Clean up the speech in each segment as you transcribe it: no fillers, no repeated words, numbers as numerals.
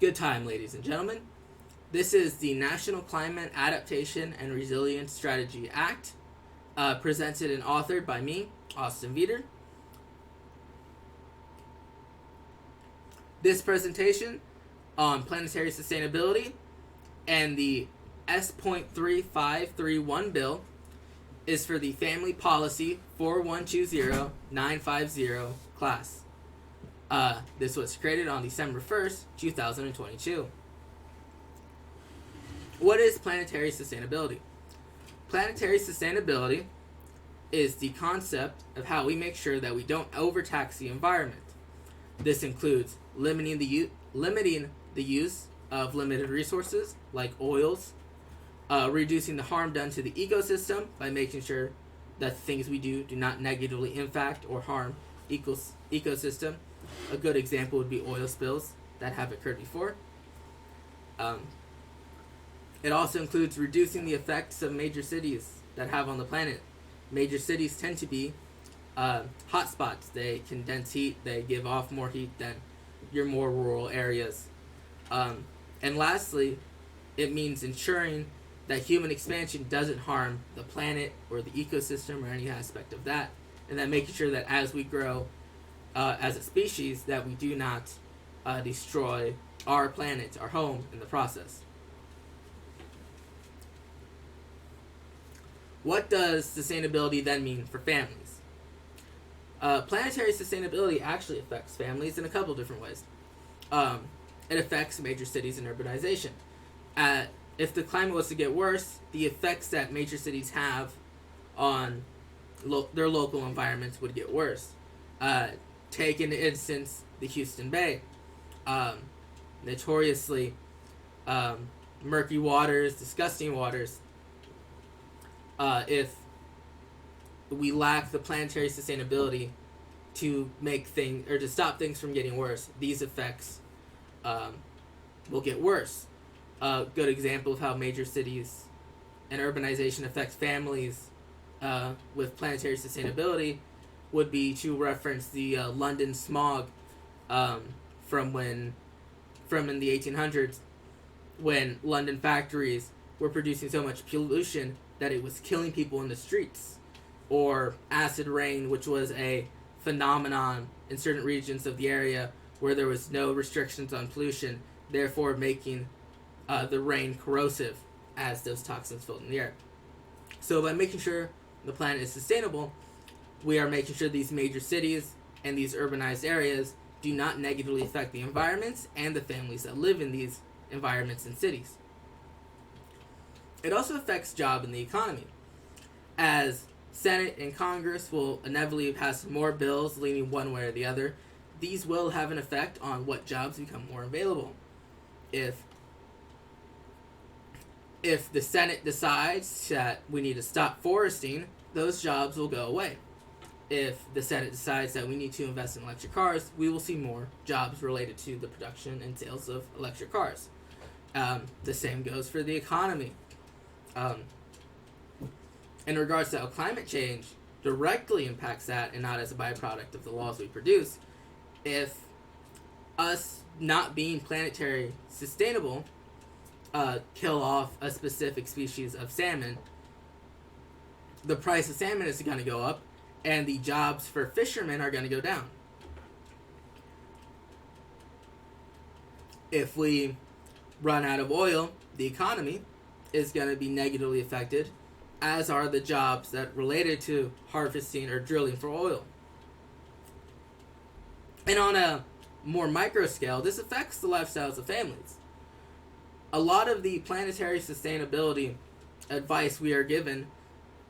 Good time, ladies and gentlemen. This is the National Climate Adaptation and Resilience Strategy Act, presented and authored by me, Austin Veeder. This presentation on planetary sustainability and the S.3531 bill is for the Family Policy 4120950 class. This was created on December 1st, 2022. What is planetary sustainability? Planetary sustainability is the concept of how we make sure that we don't overtax the environment. This includes limiting the use of limited resources like oils, reducing the harm done to the ecosystem by making sure that the things we do not negatively impact or harm ecosystem. A good example would be oil spills that have occurred before. It also includes reducing the effects of major cities that have on the planet. Major cities tend to be hotspots. They condense heat, they give off more heat than your more rural areas. And lastly, it means ensuring that human expansion doesn't harm the planet or the ecosystem or any aspect of that, and then making sure that as we grow as a species, that we do not destroy our planet, our home, in the process. What does sustainability then mean for families? Planetary sustainability actually affects families in a couple different ways. It affects major cities and urbanization. If the climate was to get worse, the effects that major cities have on their local environments would get worse. Take into instance the Houston Bay. Notoriously murky waters, disgusting waters. If we lack the planetary sustainability to make things or to stop things from getting worse, these effects will get worse. A good example of how major cities and urbanization affects families with planetary sustainability would be to reference the London smog from in the 1800s, when London factories were producing so much pollution that it was killing people in the streets, or acid rain, which was a phenomenon in certain regions of the area where there was no restrictions on pollution, therefore making the rain corrosive as those toxins filled in the air. So by making sure the planet is sustainable, we are making sure these major cities and these urbanized areas do not negatively affect the environments and the families that live in these environments and cities. It also affects jobs and the economy, as Senate and Congress will inevitably pass more bills leaning one way or the other. These will have an effect on what jobs become more available. If the Senate decides that we need to stop foresting, those jobs will go away. If the Senate decides that we need to invest in electric cars, we will see more jobs related to the production and sales of electric cars. The same goes for the economy. In regards to how climate change directly impacts that and not as a byproduct of the laws we produce, if us not being planetary sustainable kill off a specific species of salmon, the price of salmon is going to go up and the jobs for fishermen are going to go down. If we run out of oil, the economy is going to be negatively affected, as are the jobs that related to harvesting or drilling for oil. And on a more micro scale, this affects the lifestyles of families. A lot of the planetary sustainability advice we are given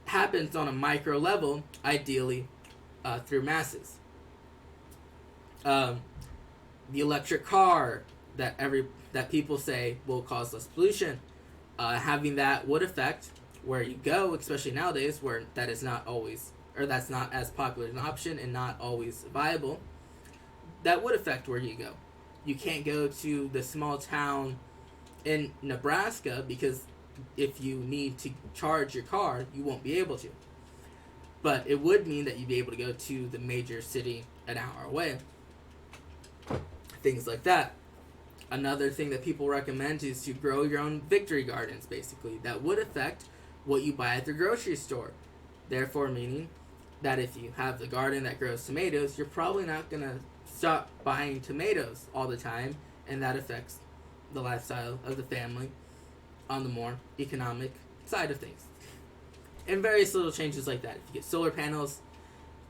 happens on a micro level, ideally through masses. The electric car that people say will cause less pollution, having that would affect where you go, especially nowadays where that is not always, or that's not as popular an option and not always viable. That would affect where you go. You can't go to the small town in Nebraska because if you need to charge your car, you won't be able to. But it would mean that you'd be able to go to the major city an hour away. Things like that. Another thing that people recommend is to grow your own victory gardens, basically. That would affect what you buy at the grocery store. Therefore, meaning that if you have the garden that grows tomatoes, you're probably not going to stop buying tomatoes all the time, and that affects the lifestyle of the family on the more economic side of things. And various little changes like that. If you get solar panels,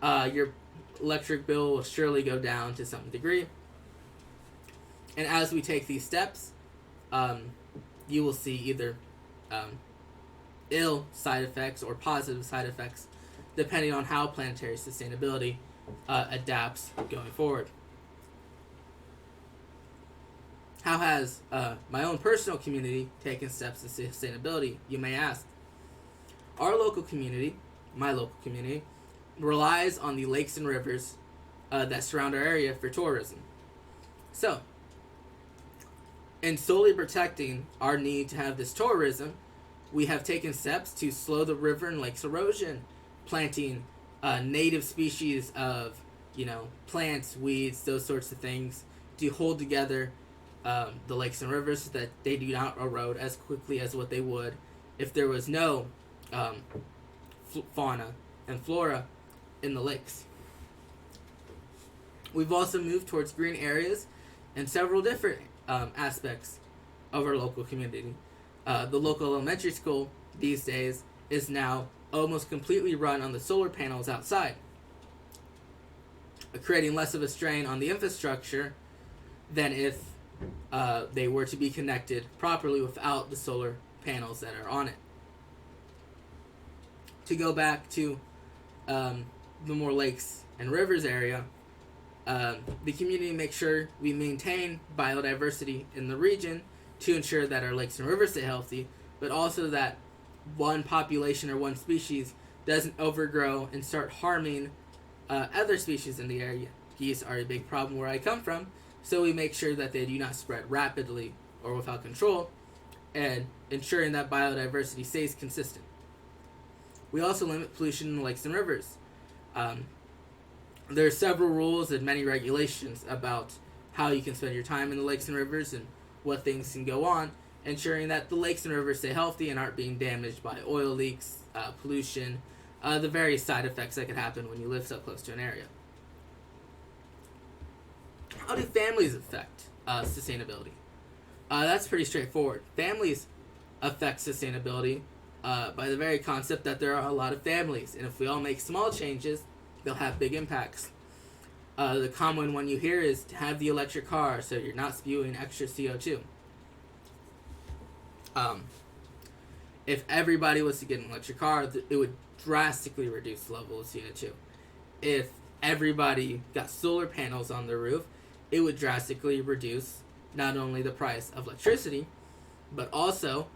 your electric bill will surely go down to some degree. And as we take these steps, you will see either ill side effects or positive side effects, depending on how planetary sustainability adapts going forward. How has my own personal community taken steps to sustainability, you may ask? Our local community, my local community, relies on the lakes and rivers that surround our area for tourism. So, in solely protecting our need to have this tourism, we have taken steps to slow the river and lakes erosion, planting native species of, plants, weeds, those sorts of things, to hold together the lakes and rivers so that they do not erode as quickly as what they would if there was no fauna and flora in the lakes. We've also moved towards green areas in several different aspects of our local community. The local elementary school these days is now almost completely run on the solar panels outside, creating less of a strain on the infrastructure than if they were to be connected properly without the solar panels that are on it. To go back to the more lakes and rivers area, the community makes sure we maintain biodiversity in the region to ensure that our lakes and rivers stay healthy, but also that one population or one species doesn't overgrow and start harming other species in the area. Geese are a big problem where I come from, so we make sure that they do not spread rapidly or without control, and ensuring that biodiversity stays consistent. We also limit pollution in the lakes and rivers. There are several rules and many regulations about how you can spend your time in the lakes and rivers and what things can go on, ensuring that the lakes and rivers stay healthy and aren't being damaged by oil leaks, pollution, the various side effects that could happen when you live so close to an area. How do families affect sustainability? That's pretty straightforward. Families affect sustainability by the very concept that there are a lot of families, and if we all make small changes, they'll have big impacts. The common one you hear is to have the electric car so you're not spewing extra CO2. If everybody was to get an electric car, it would drastically reduce the level of CO2. If everybody got solar panels on their roof, it would drastically reduce not only the price of electricity, but also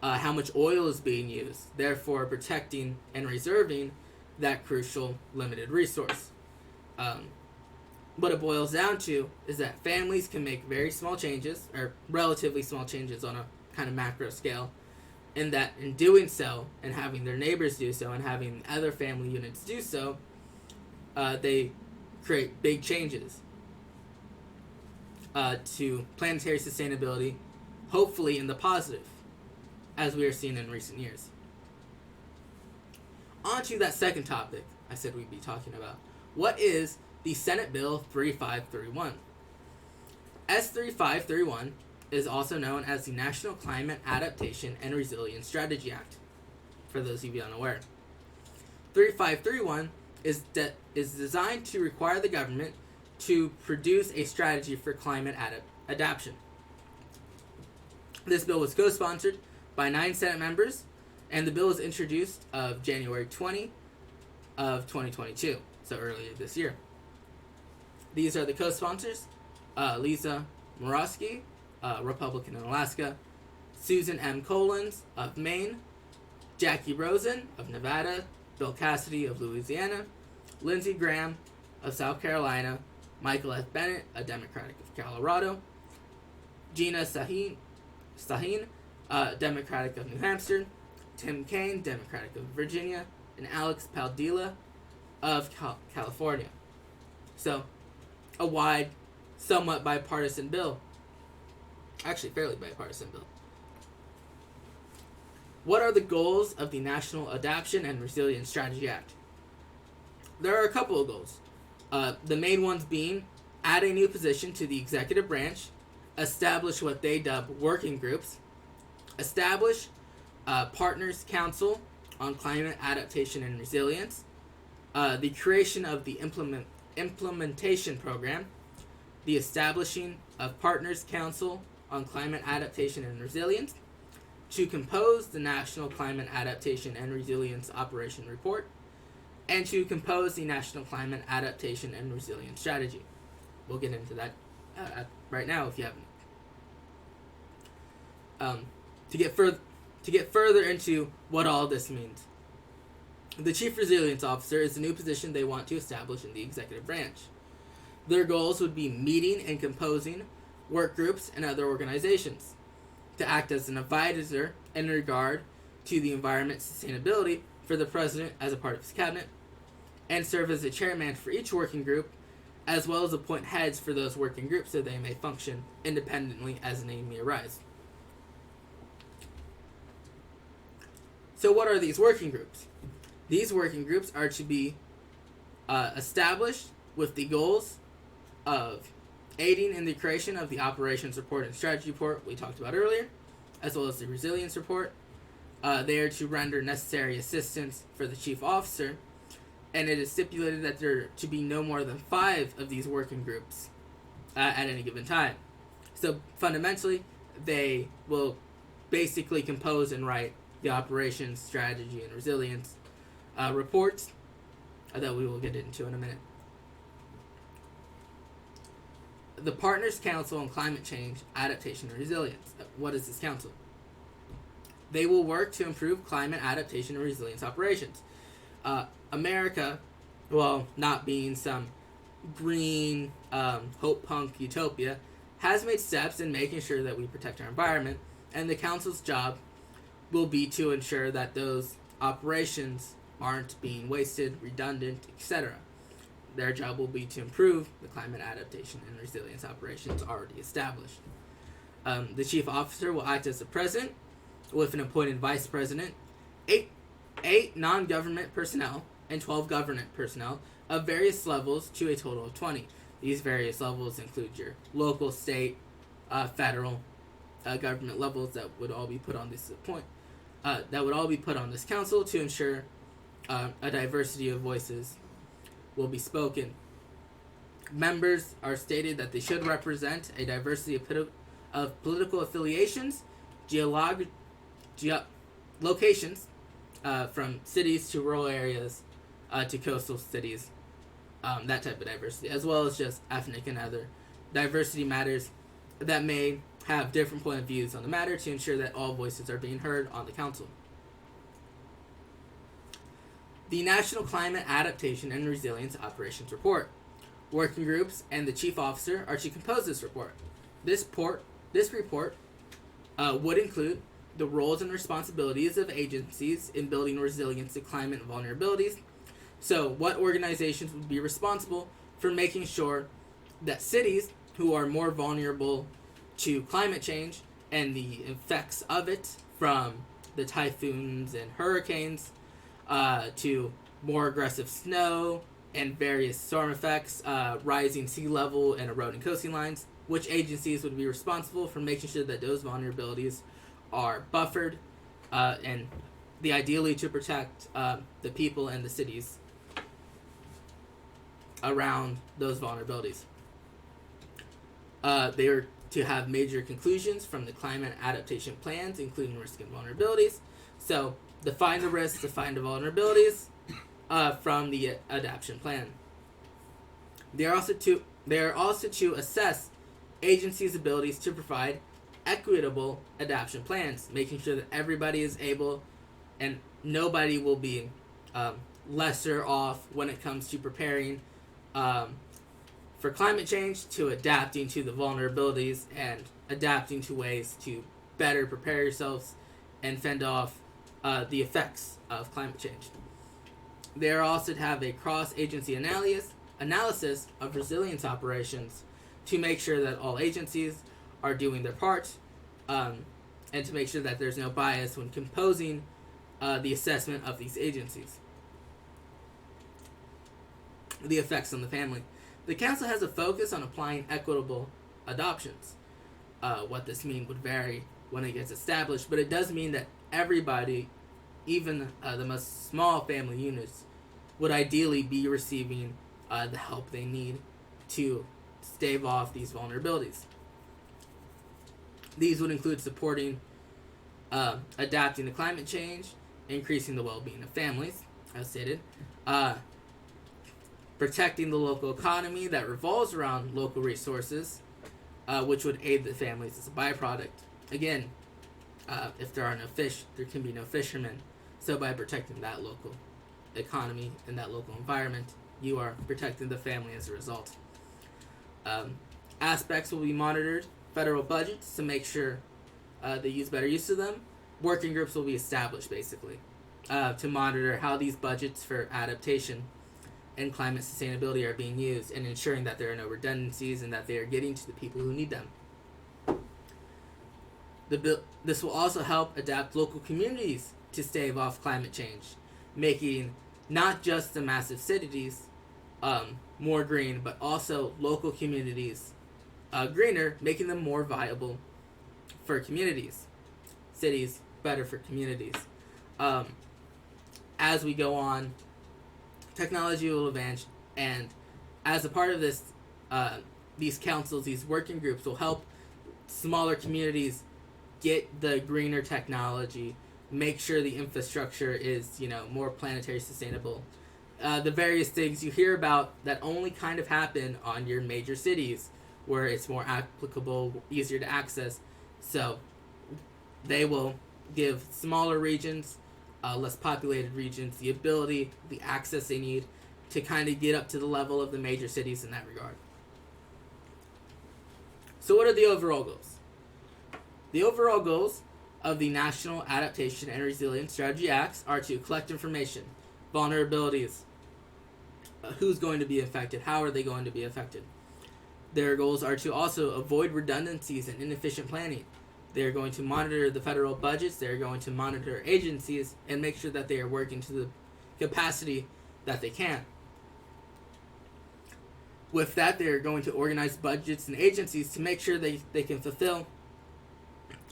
how much oil is being used, therefore protecting and reserving that crucial limited resource. What it boils down to is that families can make very small changes, or relatively small changes on a kind of macro scale, and that in doing so, and having their neighbors do so, and having other family units do so, they create big changes to planetary sustainability, hopefully in the positive, as we are seeing in recent years. On to that second topic I said we'd be talking about. What is the Senate Bill 3531? S3531 is also known as the National Climate Adaptation and Resilience Strategy Act, for those of you unaware. 3531 is designed to require the government to produce a strategy for climate adaptation. This bill was co-sponsored by 9 Senate members, and the bill was introduced of January 20 of 2022, so earlier this year. These are the co-sponsors: Lisa Murkowski, Republican in Alaska; Susan M. Collins of Maine; Jackie Rosen of Nevada; Bill Cassidy of Louisiana; Lindsey Graham of South Carolina; Michael F. Bennett, a Democratic of Colorado; Gina Sahin, Democratic of New Hampshire; Tim Kaine, Democratic of Virginia; and Alex Padilla of California. So, a wide, somewhat bipartisan bill. Actually, fairly bipartisan bill. What are the goals of the National Adaptation and Resilience Strategy Act? There are a couple of goals. The main ones being add a new position to the executive branch, establish what they dub working groups, establish Partners Council on Climate Adaptation and Resilience, the creation of the implementation program, the establishing of Partners Council on Climate Adaptation and Resilience, to compose the National Climate Adaptation and Resilience Operation Report, and to compose the National Climate Adaptation and Resilience Strategy. We'll get into that right now if you haven't. To get further into what all this means, the Chief Resilience Officer is the new position they want to establish in the executive branch. Their goals would be meeting and composing work groups and other organizations, to act as an advisor in regard to the environment sustainability for the President as a part of his cabinet, and serve as a chairman for each working group, as well as appoint heads for those working groups so they may function independently as a need may arise. So what are these working groups? These working groups are to be established with the goals of aiding in the creation of the operations report and strategy report we talked about earlier, as well as the resilience report. They are to render necessary assistance for the chief officer, and it is stipulated that there are to be no more than 5 of these working groups at any given time. So fundamentally, they will basically compose and write the operations, strategy, and resilience reports that we will get into in a minute. The Partners Council on Climate Change, Adaptation, and Resilience. What is this council? They will work to improve climate adaptation and resilience operations. America, well, not being some green hope punk utopia, has made steps in making sure that we protect our environment, and the council's job will be to ensure that those operations aren't being wasted, redundant, etc. Their job will be to improve the climate adaptation and resilience operations already established. The chief officer will act as the president, with an appointed vice president, 8 non-government personnel, and 12 government personnel of various levels to a total of 20. These various levels include your local, state, federal government levels that would all be put on this council to ensure a diversity of voices will be spoken. Members are stated that they should represent a diversity of political affiliations, locations, from cities to rural areas to coastal cities, that type of diversity, as well as just ethnic and other diversity matters that may have different point of views on the matter to ensure that all voices are being heard on the council. The National Climate Adaptation and Resilience Operations Report. Working groups and the chief officer are to compose this report. This report would include the roles and responsibilities of agencies in building resilience to climate vulnerabilities. So, what organizations would be responsible for making sure that cities who are more vulnerable to climate change and the effects of it, from the typhoons and hurricanes to more aggressive snow and various storm effects, rising sea level and eroding coastal lines, which agencies would be responsible for making sure that those vulnerabilities are buffered and ideally to protect the people and the cities around those vulnerabilities. They are to have major conclusions from the climate adaptation plans, including risk and vulnerabilities. So, define the risks, define the vulnerabilities from the adaptation plan. They are also to assess agencies' abilities to provide equitable adaptation plans, making sure that everybody is able and nobody will be lesser off when it comes to preparing for climate change, to adapting to the vulnerabilities and adapting to ways to better prepare yourselves and fend off the effects of climate change. They are also to have a cross-agency analysis of resilience operations to make sure that all agencies are doing their part, and to make sure that there's no bias when composing the assessment of these agencies. The effects on the family. The council has a focus on applying equitable adoptions. What this means would vary when it gets established, but it does mean that everybody, even the most small family units, would ideally be receiving the help they need to stave off these vulnerabilities. These would include supporting adapting to climate change, increasing the well-being of families, as stated, protecting the local economy that revolves around local resources, which would aid the families as a byproduct. Again, if there are no fish, there can be no fishermen. So by protecting that local economy and that local environment, you are protecting the family as a result. Aspects will be monitored, federal budgets to make sure they use better use of them. Working groups will be established, basically, to monitor how these budgets for adaptation and climate sustainability are being used, and ensuring that there are no redundancies and that they are getting to the people who need them. This will also help adapt local communities to stave off climate change, making not just the massive cities more green, but also local communities greener, making them more viable for communities. Cities better for communities. As we go on, technology will advance, and as a part of this, these councils, these working groups will help smaller communities get the greener technology, make sure the infrastructure is, more planetary sustainable. The various things you hear about that only kind of happen on your major cities, where it's more applicable, easier to access. So they will give smaller regions, less populated regions, the ability, the access they need to kind of get up to the level of the major cities in that regard. So what are the overall goals? The overall goals of the National Adaptation and Resilience Strategy Acts are to collect information, vulnerabilities, who's going to be affected, how are they going to be affected. Their goals are to also avoid redundancies and inefficient planning. They're going to monitor the federal budgets, they're going to monitor agencies, and make sure that they are working to the capacity that they can. With that, they're going to organize budgets and agencies to make sure they can fulfill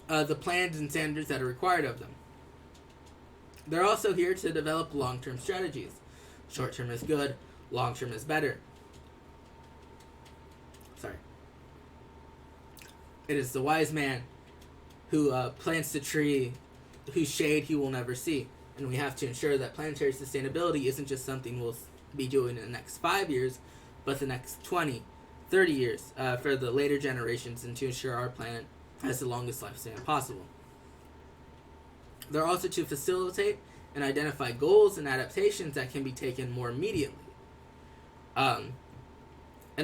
the plans and standards that are required of them. They're also here to develop long-term strategies. Short-term is good, long-term is better. It is the wise man who plants the tree whose shade he will never see. And we have to ensure that planetary sustainability isn't just something we'll be doing in the next 5 years, but the next 20, 30 years for the later generations, and to ensure our planet has the longest lifespan possible. They're also to facilitate and identify goals and adaptations that can be taken more immediately, and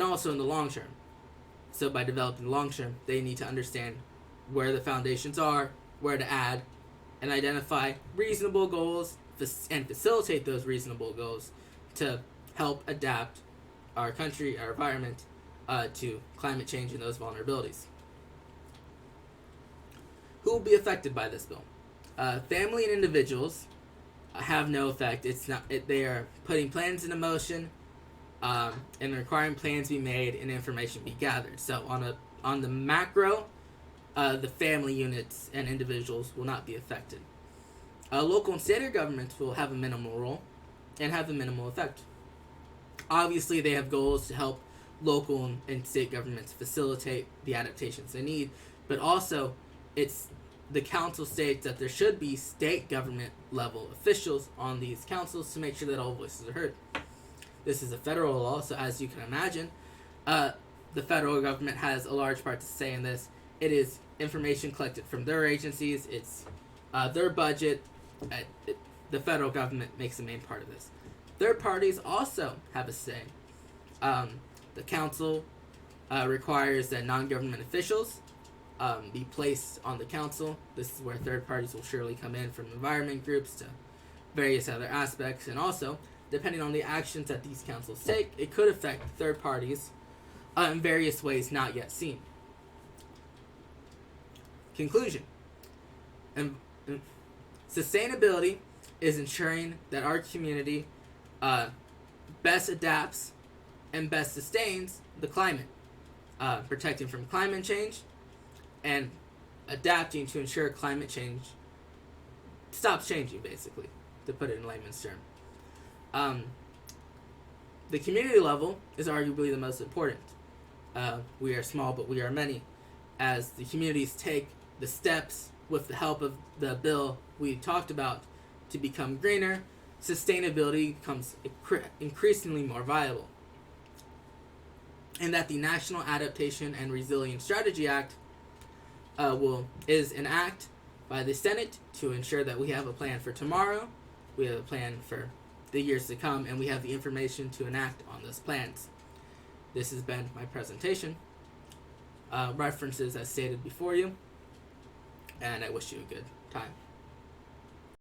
also in the long term. So by developing the long term, they need to understand where the foundations are, where to add, and identify reasonable goals and facilitate those reasonable goals to help adapt our country, our environment, to climate change and those vulnerabilities. Who will be affected by this bill? Family and individuals have no effect. They are putting plans into motion, and requiring plans be made and information be gathered. So on the macro, the family units and individuals will not be affected. Local and state governments will have a minimal role and have a minimal effect. Obviously, they have goals to help local and state governments facilitate the adaptations they need, but also the council states that there should be state government level officials on these councils to make sure that all voices are heard. This is a federal law, so as you can imagine, the federal government has a large part to say in this. It is information collected from their agencies, it's their budget. The federal government makes the main part of this. Third parties also have a say. The council requires that non-government officials be placed on the council. This is where third parties will surely come in, from environment groups to various other aspects, and also, depending on the actions that these councils take, it could affect third parties in various ways not yet seen. Conclusion. And sustainability is ensuring that our community best adapts and best sustains the climate, protecting from climate change and adapting to ensure climate change stops changing, basically, to put it in layman's term. The community level is arguably the most important. We are small, but we are many. As the communities take the steps with the help of the bill we talked about to become greener, sustainability becomes increasingly more viable. And that the National Adaptation and Resilience Strategy Act is an act by the Senate to ensure that we have a plan for tomorrow, we have a plan for the years to come, and we have the information to enact on those plans. This has been my presentation. References as stated before you, and I wish you a good time.